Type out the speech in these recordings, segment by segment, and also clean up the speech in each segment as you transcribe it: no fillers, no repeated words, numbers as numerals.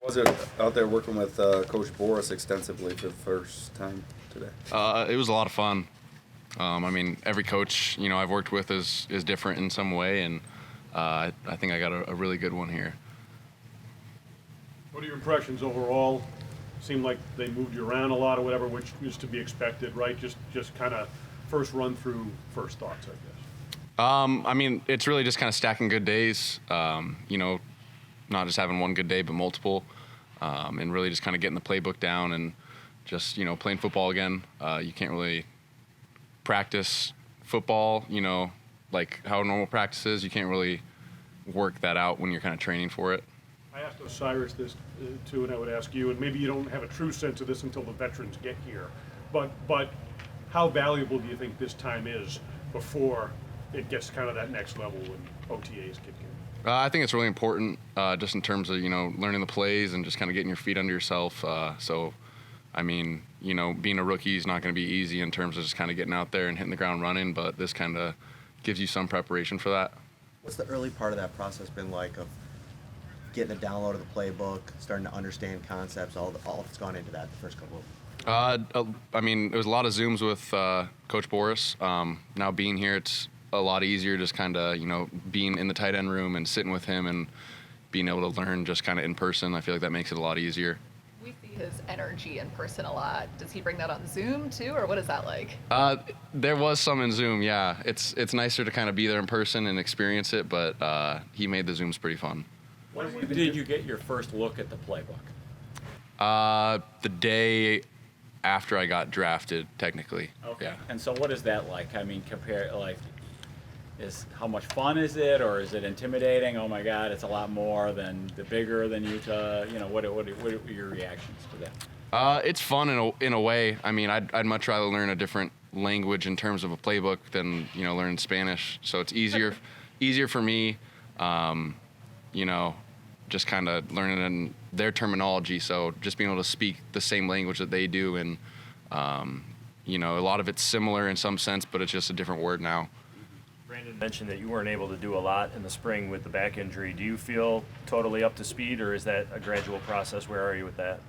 Was it out there working with Coach Boras extensively for the first time today? It was a lot of fun. I mean, every coach, I've worked with is different in some way, and I think I got a really good one here. What are your impressions overall? Seemed like they moved you around a lot or whatever, which is to be expected, right? Just kind of first run through, first thoughts, I guess. I mean, it's really just kind of stacking good days, not just having one good day, but multiple, and really just kind of getting the playbook down and just, playing football again. You can't really practice football, like how normal practice is. You can't really work that out when you're kind of training for it. I asked Osiris this too, and I would ask you, and maybe you don't have a true sense of this until the veterans get here, but how valuable do you think this time is before it gets kind of that next level when OTAs kick in? I think it's really important, just in terms of, learning the plays and just kind of getting your feet under yourself. So, I mean, being a rookie is not going to be easy in terms of just kind of getting out there and hitting the ground running, but this kind of gives you some preparation for that. What's the early part of that process been like of getting a download of the playbook, starting to understand concepts, all that's gone into that the first couple of I mean, there was a lot of Zooms with Coach Boras. Now being here, it's a lot easier just kind of, being in the tight end room and sitting with him and being able to learn just kind of in person. I feel like that makes it a lot easier. We see his energy in person a lot. Does he bring that on Zoom too, or what is that like? There was some in Zoom, yeah. It's nicer to kind of be there in person and experience it, but he made the Zooms pretty fun. When did you get your first look at the playbook? The day after I got drafted, technically. Okay. Yeah. And so what is that like? I mean, how much fun is it, or is it intimidating? Oh my God, it's a lot more than the bigger than Utah. What are your reactions to that? It's fun in a way. I mean, I'd much rather learn a different language in terms of a playbook than learn Spanish. So it's easier for me. Just kind of learning in their terminology. So just being able to speak the same language that they do, and a lot of it's similar in some sense, but it's just a different word now. Brandon mentioned that you weren't able to do a lot in the spring with the back injury. Do you feel totally up to speed, or is that a gradual process? Where are you with that?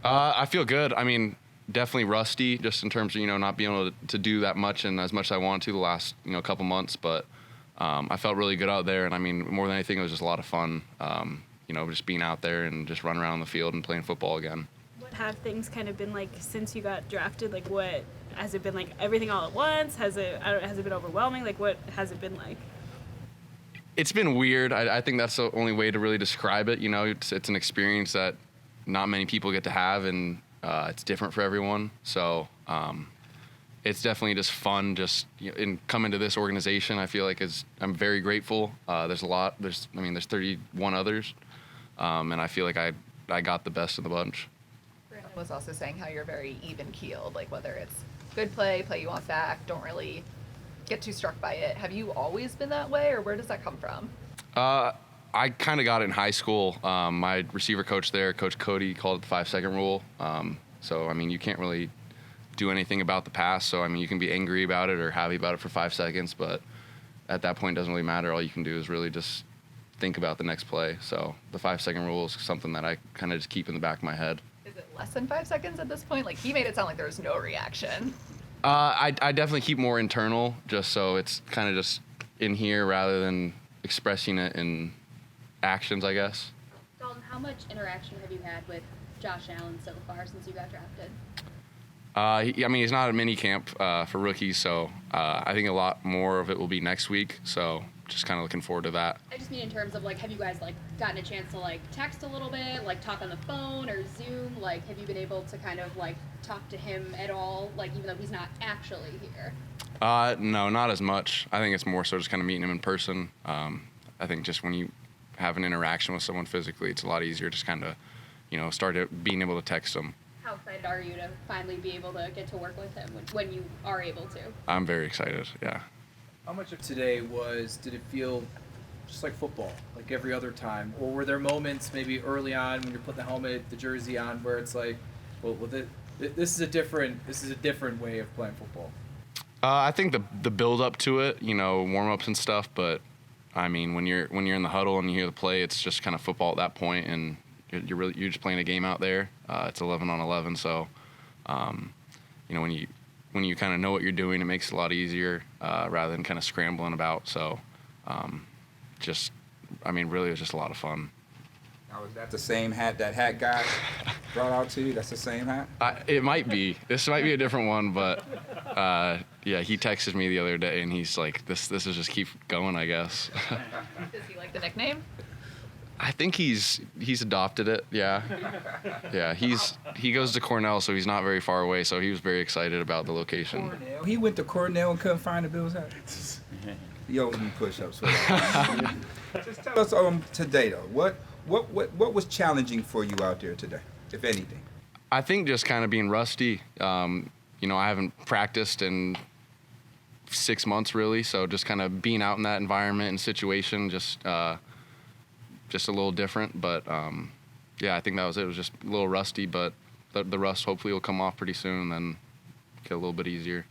I feel good. I mean, definitely rusty, just in terms of not being able to do that much and as much as I wanted to the last couple months. But I felt really good out there, and I mean, more than anything, it was just a lot of fun. Just being out there and just running around the field and playing football again. What have things kind of been like since you got drafted? Like, what has it been like? Everything all at once? Has it been overwhelming? Like, what has it been like? It's been weird. I think that's the only way to really describe it. It's an experience that not many people get to have, and it's different for everyone. So it's definitely just fun. Just in coming to this organization, I feel like I'm very grateful. There's 31 others. And I feel like I got the best of the bunch. Brandon was also saying how you're very even-keeled, like whether it's good play you want back, don't really get too struck by it. Have you always been that way, or where does that come from? I kind of got it in high school. My receiver coach there, Coach Cody, called it the 5-second rule. So, I mean, you can't really do anything about the pass. So, I mean, you can be angry about it or happy about it for 5 seconds, but at that point, it doesn't really matter. All you can do is really just think about the next play. So the 5-second rule is something that I kind of just keep in the back of my head. Is it less than 5 seconds at this point? Like, he made it sound like there was no reaction. I definitely keep more internal, just so it's kind of just in here rather than expressing it in actions, I guess. Dalton, how much interaction have you had with Josh Allen so far since you got drafted? He's not at minicamp for rookies, so I think a lot more of it will be next week. So just kind of looking forward to that. I just mean in terms of, like, have you guys, like, gotten a chance to, like, text a little bit, like, talk on the phone or Zoom? Like, have you been able to kind of, like, talk to him at all, like, even though he's not actually here? No, not as much. I think it's more so just kind of meeting him in person. I think just when you have an interaction with someone physically, it's a lot easier just kind of, start being able to text them. How excited are you to finally be able to get to work with him when you are able to? I'm very excited, yeah. How much of today did it feel just like football, like every other time? Or were there moments maybe early on when you're putting the helmet, the jersey on, where it's like, this is a different way of playing football? I think the build up to it, warm-ups and stuff, but I mean, when you're in the huddle and you hear the play, it's just kind of football at that point, and you're just playing a game out there. It's 11 on 11, so you know, when you kind of know what you're doing, it makes it a lot easier rather than kind of scrambling about. So really, it was just a lot of fun. Now, is that the same hat that hat guy brought out to you? That's the same hat? It might be. This might be a different one, but yeah, he texted me the other day, and he's like, "This is just keep going, I guess." Does he like the nickname? I think he's adopted it. Yeah, yeah. He goes to Cornell, so he's not very far away. So he was very excited about the location. Cornell. He went to Cornell and couldn't find the Bills hat. He owes me push-ups for that. Just tell us today though, what was challenging for you out there today, if anything? I think just kind of being rusty. You know, I haven't practiced in 6 months really, so just kind of being out in that environment and situation, just a little different. But yeah, I think that was it. It was just a little rusty, but the rust hopefully will come off pretty soon and then get a little bit easier.